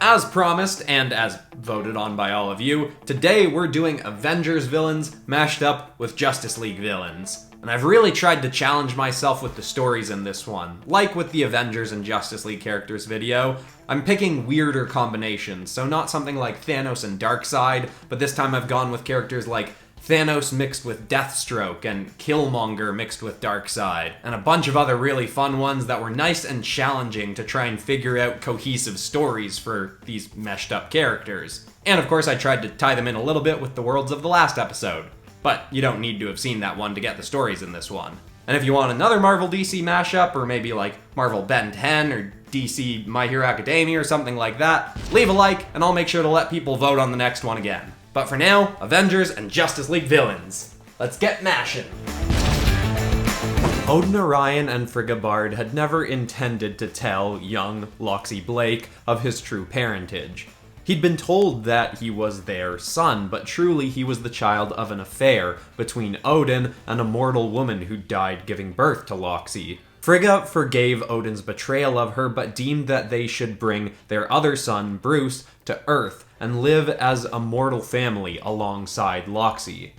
As promised, and as voted on by all of you, today we're doing Avengers villains mashed up with Justice League villains. And I've really tried to challenge myself with the stories in this one. Like with the Avengers and Justice League characters video, I'm picking weirder combinations, so not something like Thanos and Darkseid, but this time I've gone with characters like Thanos mixed with Deathstroke, and Killmonger mixed with Darkseid, and a bunch of other really fun ones that were nice and challenging to try and figure out cohesive stories for these meshed up characters. And of course I tried to tie them in a little bit with the worlds of the last episode, but you don't need to have seen that one to get the stories in this one. And if you want another Marvel DC mashup, or maybe like Marvel Ben 10 or DC My Hero Academia or something like that, leave a like and I'll make sure to let people vote on the next one again. But for now, Avengers and Justice League villains. Let's get mashing! Odin Orion and Frigga Bard had never intended to tell young Loxley Blake of his true parentage. He'd been told that he was their son, but truly he was the child of an affair between Odin and a mortal woman who died giving birth to Loxley. Frigga forgave Odin's betrayal of her, but deemed that they should bring their other son, Bruce, to Earth and live as a mortal family alongside Loxley.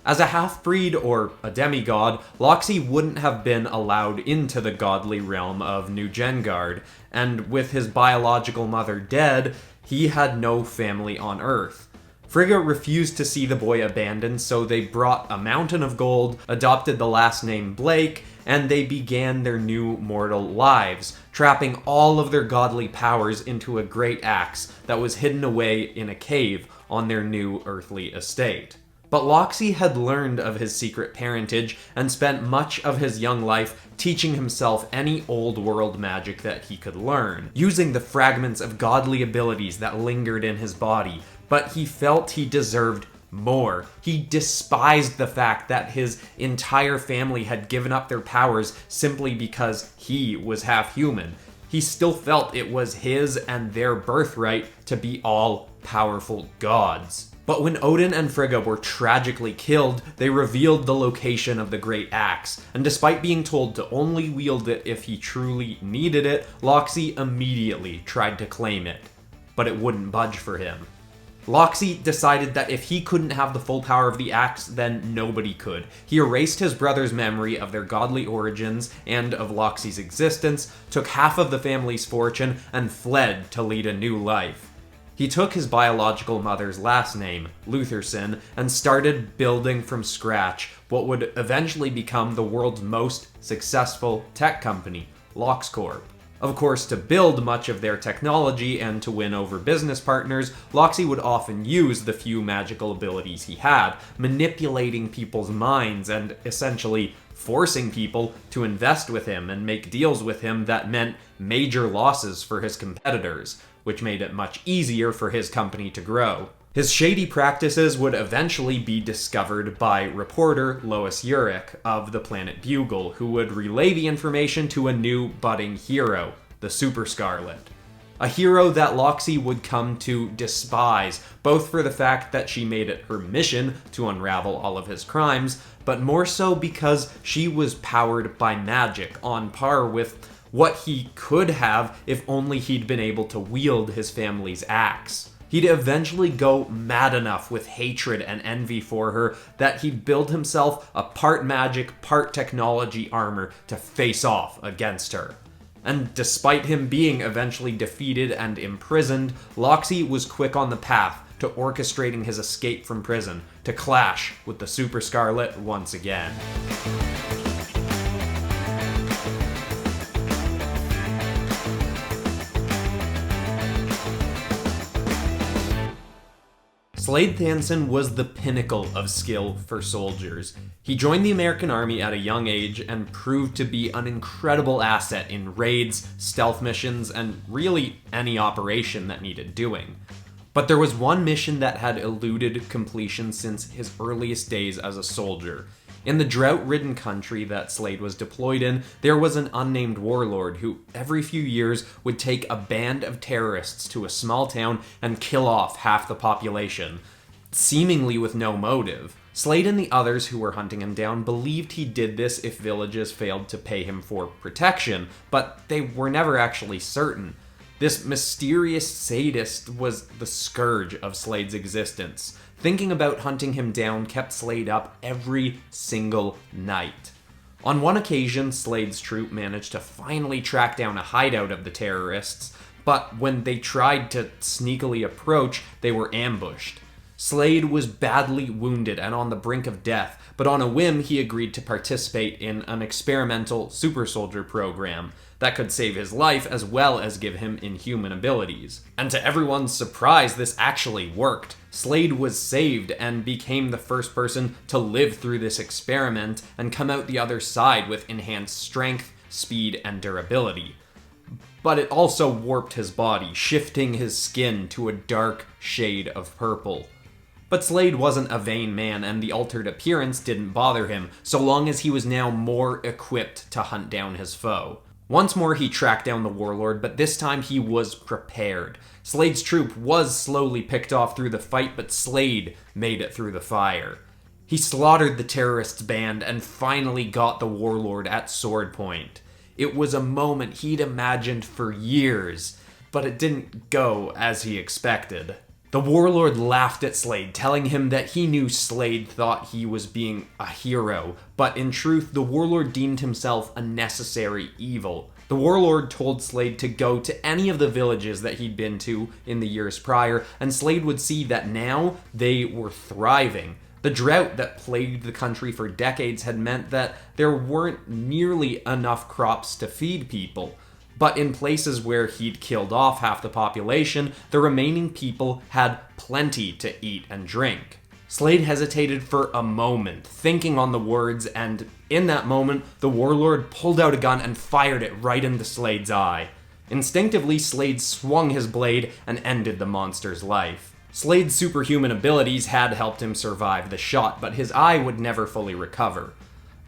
As a half-breed or a demigod, Loxley wouldn't have been allowed into the godly realm of New Gengard, and with his biological mother dead, he had no family on Earth. Frigga refused to see the boy abandoned, so they brought a mountain of gold, adopted the last name Blake, and they began their new mortal lives, trapping all of their godly powers into a great axe that was hidden away in a cave on their new earthly estate. But Loxley had learned of his secret parentage and spent much of his young life teaching himself any old world magic that he could learn, using the fragments of godly abilities that lingered in his body, but he felt he deserved more. He despised the fact that his entire family had given up their powers simply because he was half human. He still felt it was his and their birthright to be all powerful gods. But when Odin and Frigga were tragically killed, they revealed the location of the Great Axe, and despite being told to only wield it if he truly needed it, Loxley immediately tried to claim it. But it wouldn't budge for him. Loxley decided that if he couldn't have the full power of the axe, then nobody could. He erased his brother's memory of their godly origins and of Loxley's existence, took half of the family's fortune, and fled to lead a new life. He took his biological mother's last name, Lutherson, and started building from scratch what would eventually become the world's most successful tech company, LoxCorp. Of course, to build much of their technology and to win over business partners, Loxley would often use the few magical abilities he had, manipulating people's minds and essentially forcing people to invest with him and make deals with him that meant major losses for his competitors, which made it much easier for his company to grow. His shady practices would eventually be discovered by reporter Lois Urich of the Planet Bugle, who would relay the information to a new budding hero, the Super Scarlet. A hero that Loxley would come to despise, both for the fact that she made it her mission to unravel all of his crimes, but more so because she was powered by magic, on par with what he could have if only he'd been able to wield his family's axe. He'd eventually go mad enough with hatred and envy for her that he'd build himself a part magic, part technology armor to face off against her. And despite him being eventually defeated and imprisoned, Loxley was quick on the path to orchestrating his escape from prison to clash with the Super Scarlet once again. Slade Thansson was the pinnacle of skill for soldiers. He joined the American Army at a young age and proved to be an incredible asset in raids, stealth missions, and really any operation that needed doing. But there was one mission that had eluded completion since his earliest days as a soldier. In the drought-ridden country that Slade was deployed in, there was an unnamed warlord who, every few years, would take a band of terrorists to a small town and kill off half the population, seemingly with no motive. Slade and the others who were hunting him down believed he did this if villages failed to pay him for protection, but they were never actually certain. This mysterious sadist was the scourge of Slade's existence. Thinking about hunting him down kept Slade up every single night. On one occasion, Slade's troop managed to finally track down a hideout of the terrorists, but when they tried to sneakily approach, they were ambushed. Slade was badly wounded and on the brink of death, but on a whim he agreed to participate in an experimental super soldier program that could save his life as well as give him inhuman abilities. And to everyone's surprise, this actually worked. Slade was saved and became the first person to live through this experiment and come out the other side with enhanced strength, speed, and durability. But it also warped his body, shifting his skin to a dark shade of purple. But Slade wasn't a vain man, and the altered appearance didn't bother him, so long as he was now more equipped to hunt down his foe. Once more he tracked down the warlord, but this time he was prepared. Slade's troop was slowly picked off through the fight, but Slade made it through the fire. He slaughtered the terrorists' band and finally got the warlord at sword point. It was a moment he'd imagined for years, but it didn't go as he expected. The warlord laughed at Slade, telling him that he knew Slade thought he was being a hero, but in truth, the warlord deemed himself a necessary evil. The warlord told Slade to go to any of the villages that he'd been to in the years prior, and Slade would see that now they were thriving. The drought that plagued the country for decades had meant that there weren't nearly enough crops to feed people. But in places where he'd killed off half the population, the remaining people had plenty to eat and drink. Slade hesitated for a moment, thinking on the words, and in that moment, the warlord pulled out a gun and fired it right into Slade's eye. Instinctively, Slade swung his blade and ended the monster's life. Slade's superhuman abilities had helped him survive the shot, but his eye would never fully recover.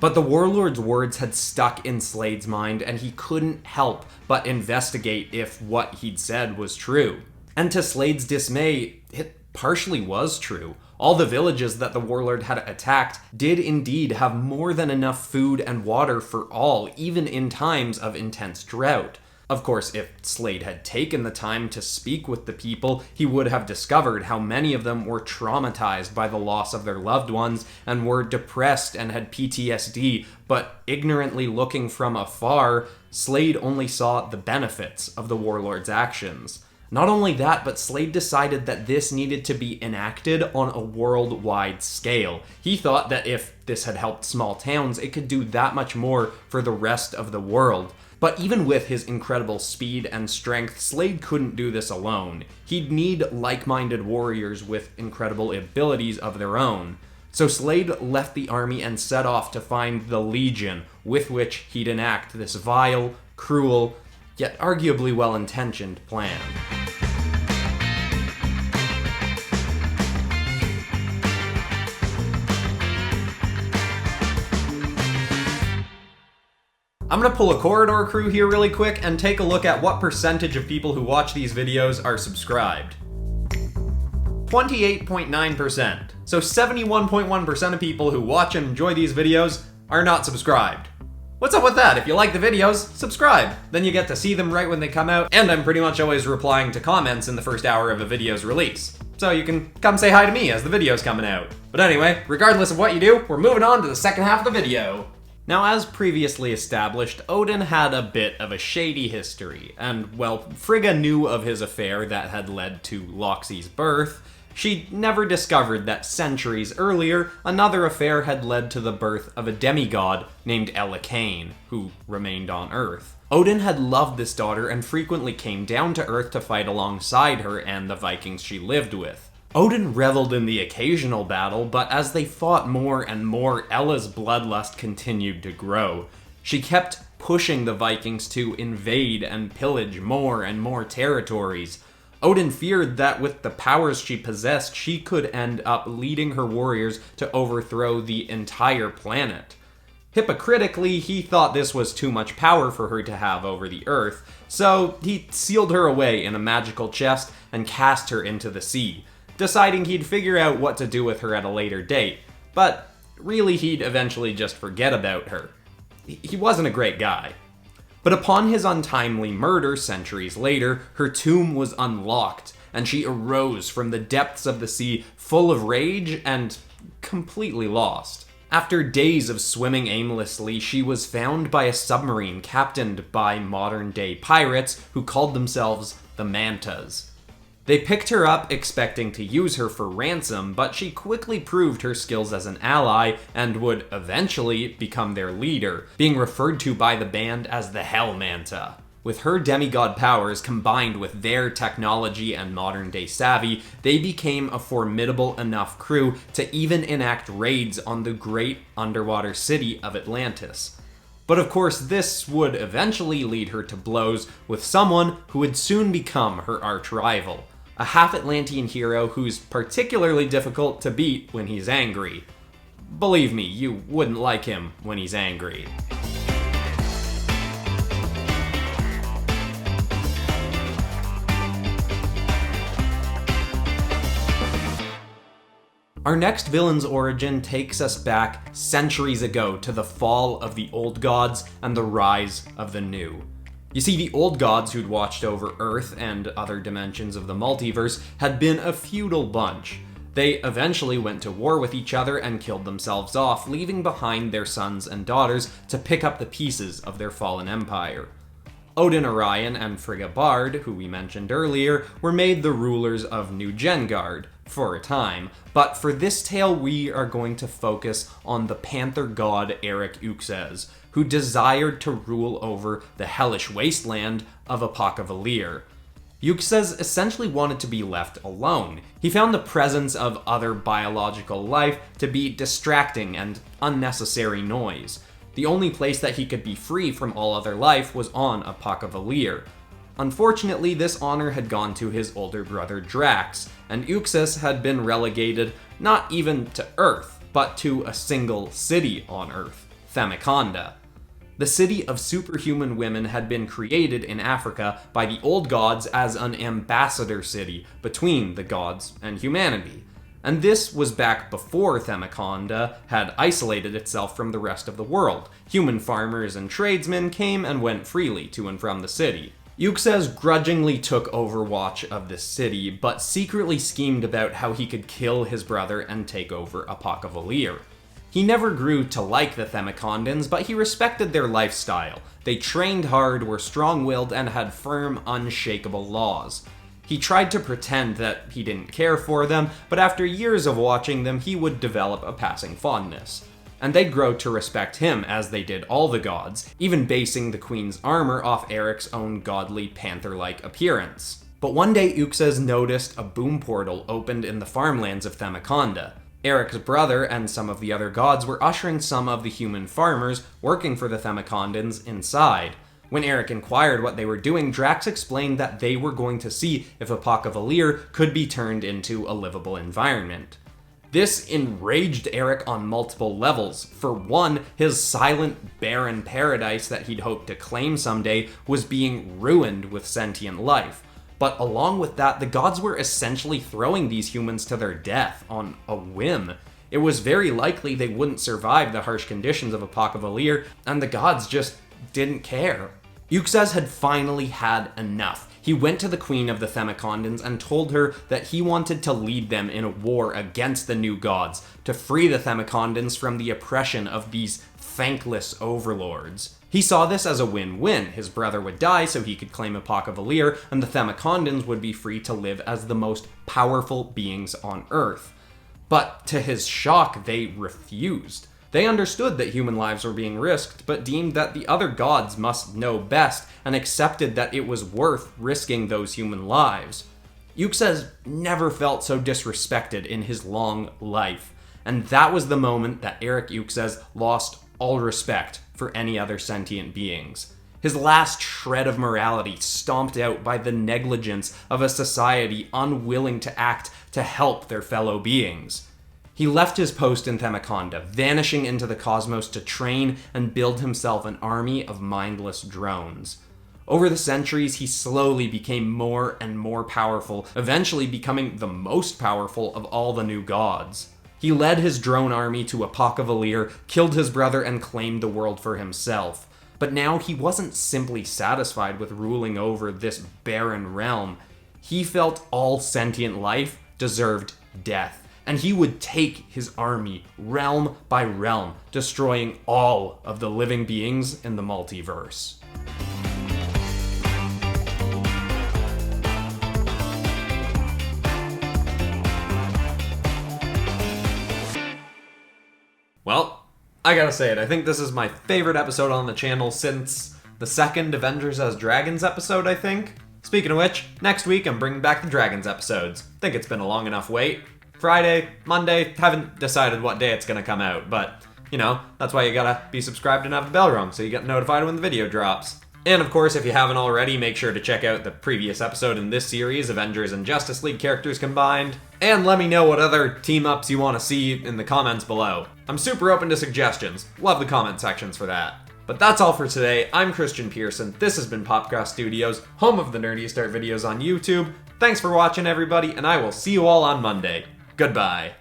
But the warlord's words had stuck in Slade's mind, and he couldn't help but investigate if what he'd said was true. And to Slade's dismay, it partially was true. All the villages that the warlord had attacked did indeed have more than enough food and water for all, even in times of intense drought. Of course, if Slade had taken the time to speak with the people, he would have discovered how many of them were traumatized by the loss of their loved ones and were depressed and had PTSD, but ignorantly looking from afar, Slade only saw the benefits of the warlord's actions. Not only that, but Slade decided that this needed to be enacted on a worldwide scale. He thought that if this had helped small towns, it could do that much more for the rest of the world. But even with his incredible speed and strength, Slade couldn't do this alone. He'd need like-minded warriors with incredible abilities of their own. So Slade left the army and set off to find the Legion, with which he'd enact this vile, cruel, yet arguably well-intentioned plan. I'm gonna pull a corridor crew here really quick and take a look at what percentage of people who watch these videos are subscribed. 28.9%. So 71.1% of people who watch and enjoy these videos are not subscribed. What's up with that? If you like the videos, subscribe. Then you get to see them right when they come out, and I'm pretty much always replying to comments in the first hour of a video's release. So you can come say hi to me as the video's coming out. But anyway, regardless of what you do, we're moving on to the second half of the video. Now, as previously established, Odin had a bit of a shady history, and while Frigga knew of his affair that had led to Loxi's birth, she never discovered that centuries earlier, another affair had led to the birth of a demigod named Kane, who remained on Earth. Odin had loved this daughter and frequently came down to Earth to fight alongside her and the Vikings she lived with. Odin reveled in the occasional battle, but as they fought more and more, Ella's bloodlust continued to grow. She kept pushing the Vikings to invade and pillage more and more territories. Odin feared that with the powers she possessed, she could end up leading her warriors to overthrow the entire planet. Hypocritically, he thought this was too much power for her to have over the Earth, so he sealed her away in a magical chest and cast her into the sea, deciding he'd figure out what to do with her at a later date, but really he'd eventually just forget about her. He wasn't a great guy. But upon his untimely murder centuries later, her tomb was unlocked, and she arose from the depths of the sea full of rage and completely lost. After days of swimming aimlessly, she was found by a submarine captained by modern-day pirates who called themselves the Mantas. They picked her up expecting to use her for ransom, but she quickly proved her skills as an ally and would eventually become their leader, being referred to by the band as the Hell Manta. With her demigod powers combined with their technology and modern-day savvy, they became a formidable enough crew to even enact raids on the great underwater city of Atlantis. But of course, this would eventually lead her to blows with someone who would soon become her arch-rival, a half-Atlantean hero who's particularly difficult to beat when he's angry. Believe me, you wouldn't like him when he's angry. Our next villain's origin takes us back centuries ago to the fall of the old gods and the rise of the new. You see, the old gods who'd watched over Earth and other dimensions of the multiverse had been a feudal bunch. They eventually went to war with each other and killed themselves off, leaving behind their sons and daughters to pick up the pieces of their fallen empire. Odin Orion and Frigga Bard, who we mentioned earlier, were made the rulers of New Gengard, for a time, but for this tale we are going to focus on the Panther God Eric Uxez, who desired to rule over the hellish wasteland of Apocrypha. Uxez essentially wanted to be left alone. He found the presence of other biological life to be distracting and unnecessary noise. The only place that he could be free from all other life was on Apocrypha. Unfortunately, this honor had gone to his older brother Drax, and Uxez had been relegated not even to Earth, but to a single city on Earth, Themaconda. The city of superhuman women had been created in Africa by the old gods as an ambassador city between the gods and humanity. And this was back before Themaconda had isolated itself from the rest of the world. Human farmers and tradesmen came and went freely to and from the city. Uxez grudgingly took overwatch of the city, but secretly schemed about how he could kill his brother and take over Apocrypha. He never grew to like the Themacondans, but he respected their lifestyle. They trained hard, were strong-willed, and had firm, unshakable laws. He tried to pretend that he didn't care for them, but after years of watching them, he would develop a passing fondness. And they'd grow to respect him as they did all the gods, even basing the queen's armor off Eric's own godly panther-like appearance. But one day Uxez noticed a boom portal opened in the farmlands of Themaconda. Eric's brother and some of the other gods were ushering some of the human farmers working for the Themacondans inside. When Eric inquired what they were doing, Drax explained that they were going to see if Apocrypha could be turned into a livable environment. This enraged Eric on multiple levels. For one, his silent, barren paradise that he'd hoped to claim someday was being ruined with sentient life. But along with that, the gods were essentially throwing these humans to their death on a whim. It was very likely they wouldn't survive the harsh conditions of Apocrypha, and the gods just didn't care. Uxez had finally had enough. He went to the queen of the Themacondans and told her that he wanted to lead them in a war against the new gods, to free the Themacondans from the oppression of these thankless overlords. He saw this as a win-win. His brother would die so he could claim Apocrypha, and the Themacondans would be free to live as the most powerful beings on Earth. But to his shock, they refused. They understood that human lives were being risked, but deemed that the other gods must know best, and accepted that it was worth risking those human lives. Uxez never felt so disrespected in his long life, and that was the moment that Eric Uxez lost all respect for any other sentient beings. His last shred of morality stomped out by the negligence of a society unwilling to act to help their fellow beings. He left his post in Themaconda, vanishing into the cosmos to train and build himself an army of mindless drones. Over the centuries, he slowly became more and more powerful, eventually becoming the most powerful of all the new gods. He led his drone army to Apocrypha, killed his brother, and claimed the world for himself. But now he wasn't simply satisfied with ruling over this barren realm. He felt all sentient life deserved death, and he would take his army realm by realm, destroying all of the living beings in the multiverse. Well, I gotta say it, I think this is my favorite episode on the channel since the second Avengers as Dragons episode, I think. Speaking of which, next week I'm bringing back the Dragons episodes. Think it's been a long enough wait. Friday, Monday, haven't decided what day it's gonna come out, but, you know, that's why you gotta be subscribed and have the bell rung so you get notified when the video drops. And of course, if you haven't already, make sure to check out the previous episode in this series, Avengers and Justice League characters combined. And let me know what other team-ups you want to see in the comments below. I'm super open to suggestions. Love the comment sections for that. But that's all for today. I'm Christian Pearson. This has been Popcross Studios, home of the nerdiest art videos on YouTube. Thanks for watching, everybody, and I will see you all on Monday. Goodbye.